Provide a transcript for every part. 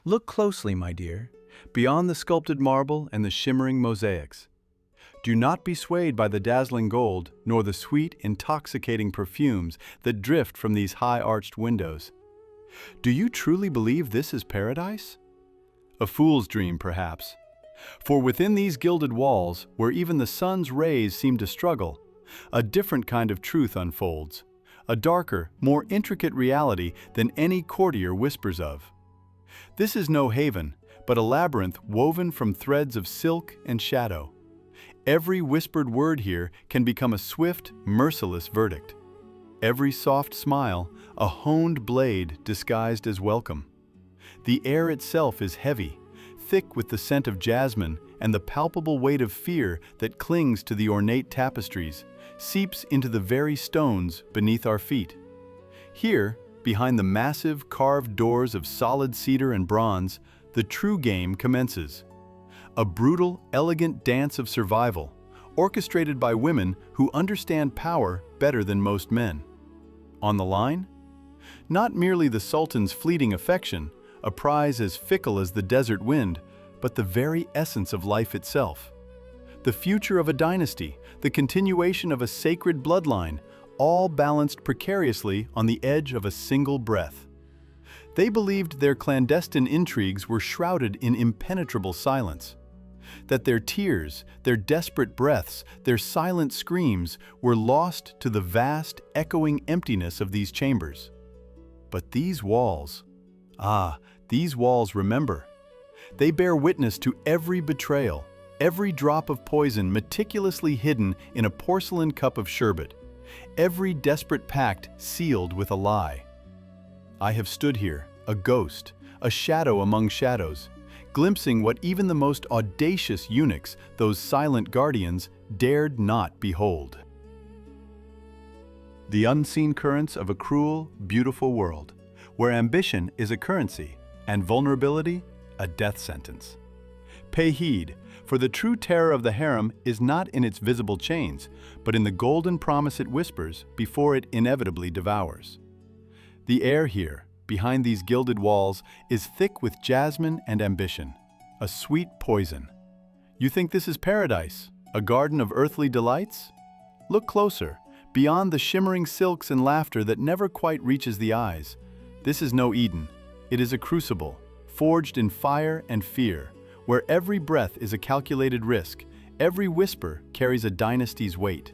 Look closely, my dear, beyond the sculpted marble and the shimmering mosaics. Do not be swayed by the dazzling gold, nor the sweet, intoxicating perfumes that drift from these high-arched windows. Do you truly believe this is paradise? A fool's dream, perhaps. For within these gilded walls, where even the sun's rays seem to struggle, a different kind of truth unfolds, a darker, more intricate reality than any courtier whispers of. This is no haven, but a labyrinth woven from threads of silk and shadow. Every whispered word here can become a swift, merciless verdict. Every soft smile, a honed blade disguised as welcome. The air itself is heavy, thick with the scent of jasmine, and the palpable weight of fear that clings to the ornate tapestries, seeps into the very stones beneath our feet. Here, behind the massive, carved doors of solid cedar and bronze, the true game commences. A brutal, elegant dance of survival, orchestrated by women who understand power better than most men. On the line? Not merely the Sultan's fleeting affection, a prize as fickle as the desert wind, but the very essence of life itself. The future of a dynasty, the continuation of a sacred bloodline, all balanced precariously on the edge of a single breath. They believed their clandestine intrigues were shrouded in impenetrable silence, that their tears, their desperate breaths, their silent screams were lost to the vast, echoing emptiness of these chambers. But these walls, these walls remember. They bear witness to every betrayal, every drop of poison meticulously hidden in a porcelain cup of sherbet, every desperate pact sealed with a lie. I have stood here, a ghost, a shadow among shadows, glimpsing what even the most audacious eunuchs, those silent guardians, dared not behold. The unseen currents of a cruel, beautiful world, where ambition is a currency and vulnerability a death sentence. Pay heed, for the true terror of the harem is not in its visible chains, but in the golden promise it whispers before it inevitably devours. The air here, behind these gilded walls, is thick with jasmine and ambition, a sweet poison. You think this is paradise, a garden of earthly delights? Look closer, beyond the shimmering silks and laughter that never quite reaches the eyes. This is no Eden. It is a crucible, forged in fire and fear, where every breath is a calculated risk, every whisper carries a dynasty's weight.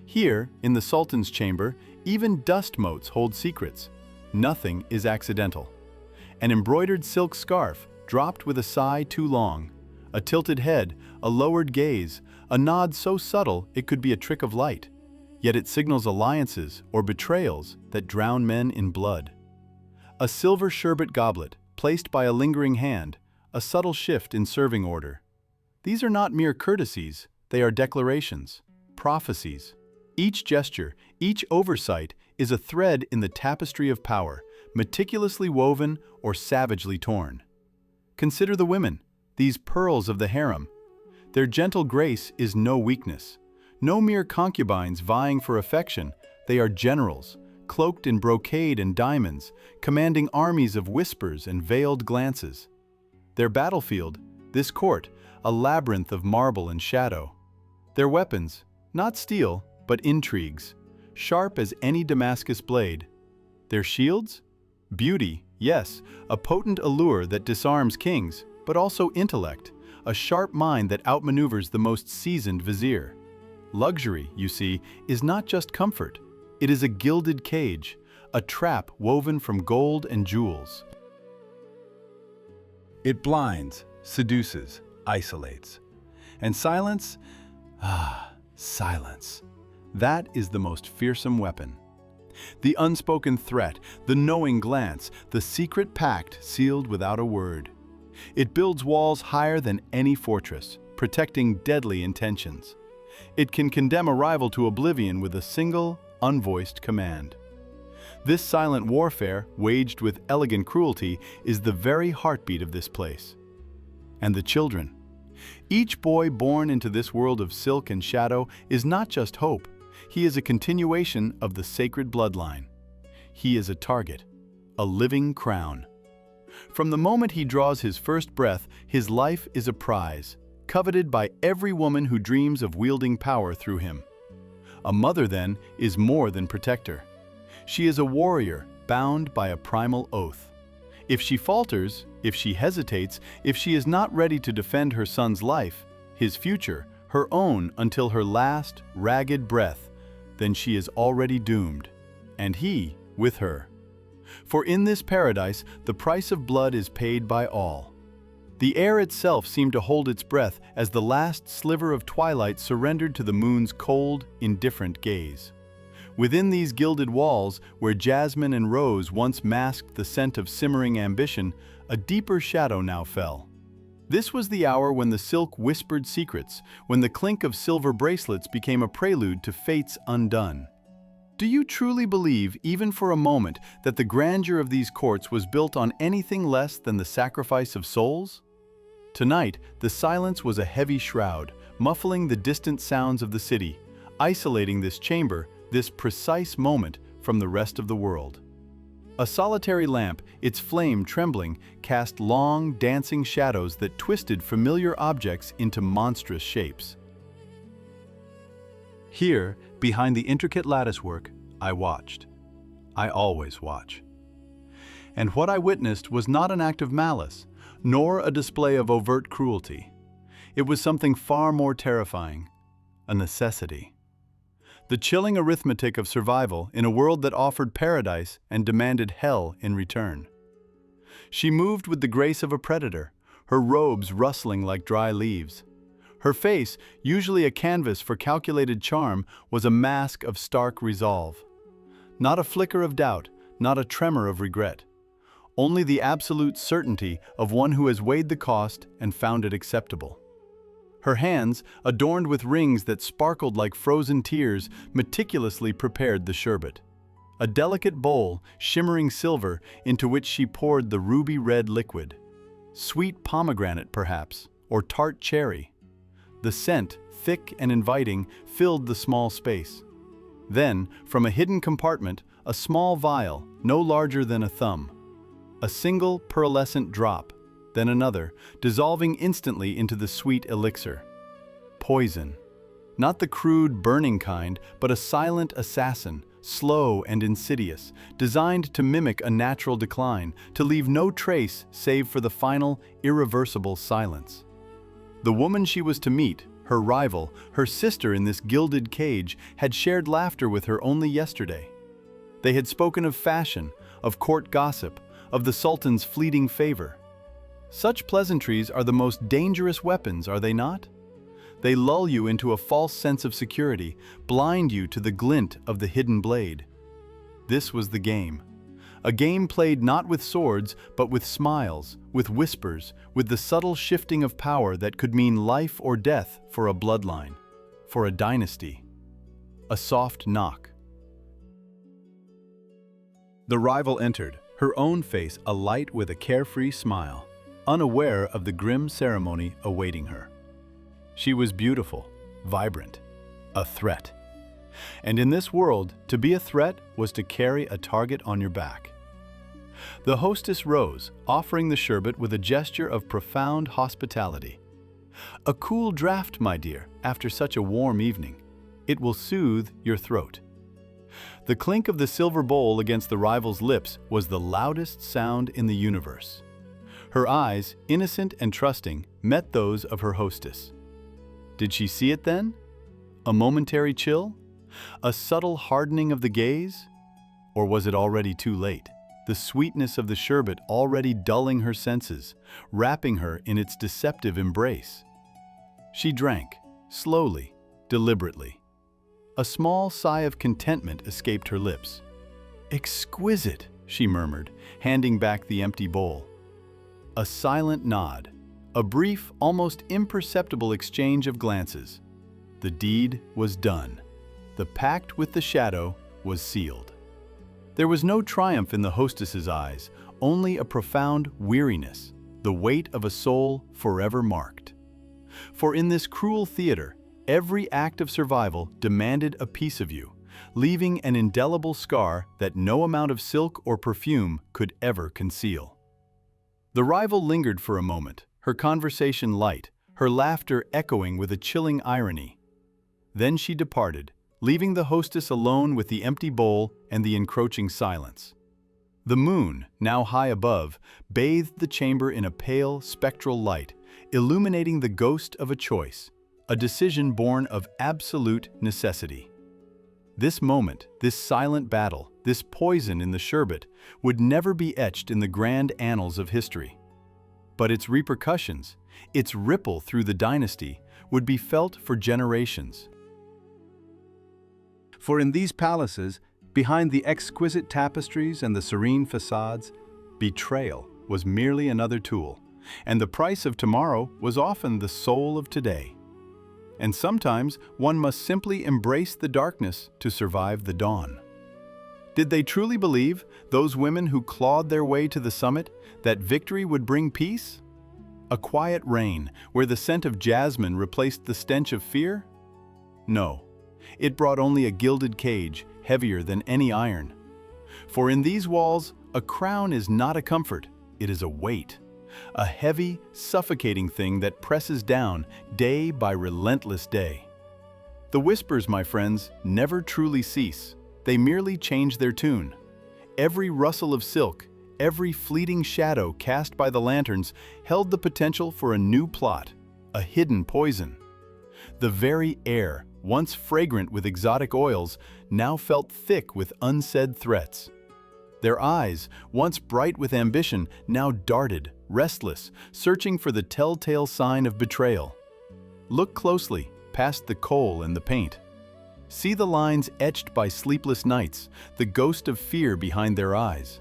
Here, in the Sultan's chamber, even dust motes hold secrets. Nothing is accidental. An embroidered silk scarf, dropped with a sigh too long, a tilted head, a lowered gaze, a nod so subtle it could be a trick of light, yet it signals alliances or betrayals that drown men in blood. A silver sherbet goblet, placed by a lingering hand, a subtle shift in serving order. These are not mere courtesies, they are declarations, prophecies. Each gesture, each oversight is a thread in the tapestry of power, meticulously woven or savagely torn. Consider the women, these pearls of the harem. Their gentle grace is no weakness. No mere concubines vying for affection, they are generals, cloaked in brocade and diamonds, commanding armies of whispers and veiled glances. Their battlefield, this court, a labyrinth of marble and shadow. Their weapons, not steel, but intrigues, sharp as any Damascus blade. Their shields? Beauty, yes, a potent allure that disarms kings, but also intellect, a sharp mind that outmaneuvers the most seasoned vizier. Luxury, you see, is not just comfort. It is a gilded cage, a trap woven from gold and jewels. It blinds, seduces, isolates. And silence? Silence. That is the most fearsome weapon. The unspoken threat, the knowing glance, the secret pact sealed without a word. It builds walls higher than any fortress, protecting deadly intentions. It can condemn a rival to oblivion with a single, unvoiced command. This silent warfare, waged with elegant cruelty, is the very heartbeat of this place. And the children. Each boy born into this world of silk and shadow is not just hope. He is a continuation of the sacred bloodline. He is a target, a living crown. From the moment he draws his first breath, his life is a prize, coveted by every woman who dreams of wielding power through him. A mother, then, is more than protector. She is a warrior, bound by a primal oath. If she falters, if she hesitates, if she is not ready to defend her son's life, his future, her own until her last, ragged breath, then she is already doomed, and he with her. For in this paradise, the price of blood is paid by all. The air itself seemed to hold its breath as the last sliver of twilight surrendered to the moon's cold, indifferent gaze. Within these gilded walls, where jasmine and rose once masked the scent of simmering ambition, a deeper shadow now fell. This was the hour when the silk whispered secrets, when the clink of silver bracelets became a prelude to fates undone. Do you truly believe, even for a moment, that the grandeur of these courts was built on anything less than the sacrifice of souls? Tonight, the silence was a heavy shroud, muffling the distant sounds of the city, isolating this chamber, this precise moment, from the rest of the world. A solitary lamp, its flame trembling, cast long, dancing shadows that twisted familiar objects into monstrous shapes. Here, behind the intricate latticework, I watched. I always watch. And what I witnessed was not an act of malice, nor a display of overt cruelty. It was something far more terrifying, a necessity. The chilling arithmetic of survival in a world that offered paradise and demanded hell in return. She moved with the grace of a predator, her robes rustling like dry leaves. Her face, usually a canvas for calculated charm, was a mask of stark resolve. Not a flicker of doubt, not a tremor of regret. Only the absolute certainty of one who has weighed the cost and found it acceptable. Her hands, adorned with rings that sparkled like frozen tears, meticulously prepared the sherbet. A delicate bowl, shimmering silver, into which she poured the ruby-red liquid. Sweet pomegranate, perhaps, or tart cherry. The scent, thick and inviting, filled the small space. Then, from a hidden compartment, a small vial, no larger than a thumb. A single pearlescent drop, then another, dissolving instantly into the sweet elixir. Poison. Not the crude, burning kind, but a silent assassin, slow and insidious, designed to mimic a natural decline, to leave no trace save for the final, irreversible silence. The woman she was to meet, her rival, her sister in this gilded cage, had shared laughter with her only yesterday. They had spoken of fashion, of court gossip, of the Sultan's fleeting favor. Such pleasantries are the most dangerous weapons, are they not? They lull you into a false sense of security, blind you to the glint of the hidden blade. This was the game. A game played not with swords, but with smiles, with whispers, with the subtle shifting of power that could mean life or death for a bloodline, for a dynasty. A soft knock. The rival entered, her own face alight with a carefree smile, unaware of the grim ceremony awaiting her. She was beautiful, vibrant, a threat. And in this world, to be a threat was to carry a target on your back. The hostess rose, offering the sherbet with a gesture of profound hospitality. "A cool draught, my dear, after such a warm evening. It will soothe your throat." The clink of the silver bowl against the rival's lips was the loudest sound in the universe. Her eyes, innocent and trusting, met those of her hostess. Did she see it then? A momentary chill? A subtle hardening of the gaze? Or was it already too late? The sweetness of the sherbet already dulling her senses, wrapping her in its deceptive embrace. She drank, slowly, deliberately. A small sigh of contentment escaped her lips. "Exquisite," she murmured, handing back the empty bowl. A silent nod, a brief, almost imperceptible exchange of glances. The deed was done. The pact with the shadow was sealed. There was no triumph in the hostess's eyes, only a profound weariness, the weight of a soul forever marked. For in this cruel theater, every act of survival demanded a piece of you, leaving an indelible scar that no amount of silk or perfume could ever conceal. The rival lingered for a moment, her conversation light, her laughter echoing with a chilling irony. Then she departed, leaving the hostess alone with the empty bowl and the encroaching silence. The moon, now high above, bathed the chamber in a pale, spectral light, illuminating the ghost of a choice, a decision born of absolute necessity. This moment, this silent battle, this poison in the sherbet, would never be etched in the grand annals of history. But its repercussions, its ripple through the dynasty, would be felt for generations. For in these palaces, behind the exquisite tapestries and the serene facades, betrayal was merely another tool, and the price of tomorrow was often the soul of today. And sometimes one must simply embrace the darkness to survive the dawn. Did they truly believe, those women who clawed their way to the summit, that victory would bring peace? A quiet reign where the scent of jasmine replaced the stench of fear? No, it brought only a gilded cage, heavier than any iron. For in these walls, a crown is not a comfort, it is a weight. A heavy, suffocating thing that presses down day by relentless day. The whispers, my friends, never truly cease. They merely change their tune. Every rustle of silk, every fleeting shadow cast by the lanterns held the potential for a new plot, a hidden poison. The very air, once fragrant with exotic oils, now felt thick with unsaid threats. Their eyes, once bright with ambition, now darted, restless, searching for the telltale sign of betrayal. Look closely, past the coal and the paint. See the lines etched by sleepless nights, the ghost of fear behind their eyes.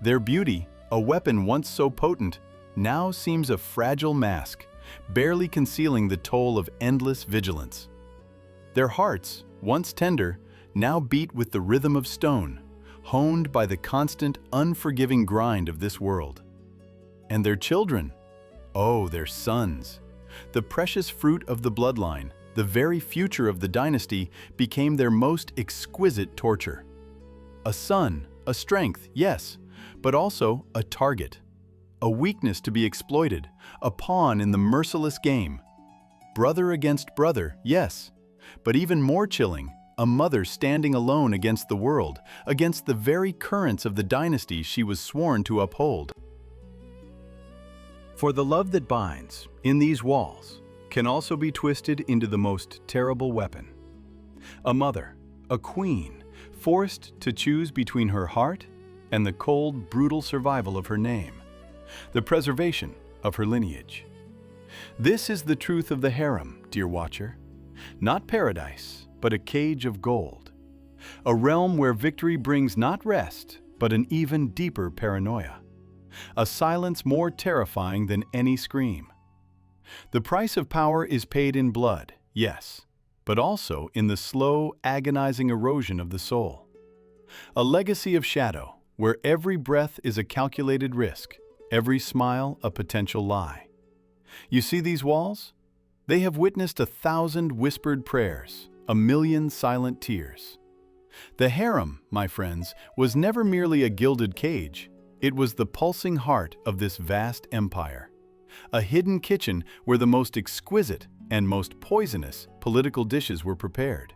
Their beauty, a weapon once so potent, now seems a fragile mask, barely concealing the toll of endless vigilance. Their hearts, once tender, now beat with the rhythm of stone, honed by the constant, unforgiving grind of this world. And their children, oh, their sons, the precious fruit of the bloodline, the very future of the dynasty, became their most exquisite torture. A son, a strength, yes, but also a target, a weakness to be exploited, a pawn in the merciless game. Brother against brother, yes, but even more chilling, a mother standing alone against the world, against the very currents of the dynasty she was sworn to uphold. For the love that binds, in these walls, can also be twisted into the most terrible weapon. A mother, a queen, forced to choose between her heart and the cold, brutal survival of her name, the preservation of her lineage. This is the truth of the harem, dear watcher. Not paradise, but a cage of gold. A realm where victory brings not rest, but an even deeper paranoia. A silence more terrifying than any scream. The price of power is paid in blood, yes, but also in the slow, agonizing erosion of the soul. A legacy of shadow, where every breath is a calculated risk, every smile a potential lie. You see these walls? They have witnessed 1,000 whispered prayers, 1,000,000 silent tears. The harem, my friends, was never merely a gilded cage. It was the pulsing heart of this vast empire. A hidden kitchen where the most exquisite and most poisonous political dishes were prepared.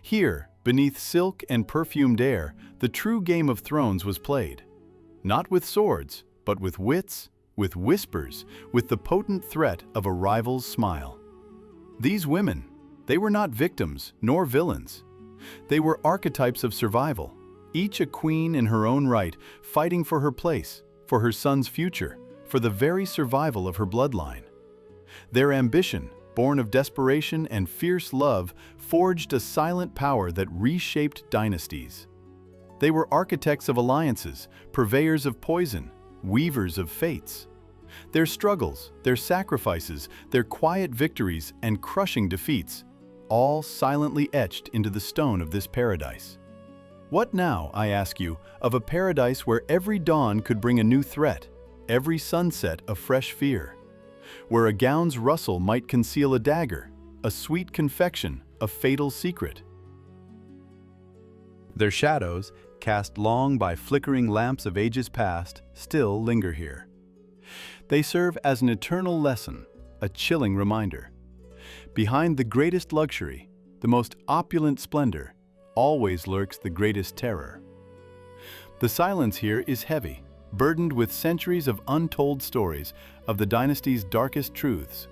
Here, beneath silk and perfumed air, the true Game of Thrones was played. Not with swords, but with wits, with whispers, with the potent threat of a rival's smile. These women, they were not victims nor villains. They were archetypes of survival, each a queen in her own right, fighting for her place, for her son's future, for the very survival of her bloodline. Their ambition, born of desperation and fierce love, forged a silent power that reshaped dynasties. They were architects of alliances, purveyors of poison, weavers of fates. Their struggles, their sacrifices, their quiet victories and crushing defeats, all silently etched into the stone of this paradise. What now, I ask you, of a paradise where every dawn could bring a new threat, every sunset a fresh fear, where a gown's rustle might conceal a dagger, a sweet confection, a fatal secret? Their shadows, cast long by flickering lamps of ages past, still linger here. They serve as an eternal lesson, a chilling reminder. Behind the greatest luxury, the most opulent splendor, always lurks the greatest terror. The silence here is heavy, burdened with centuries of untold stories of the dynasty's darkest truths.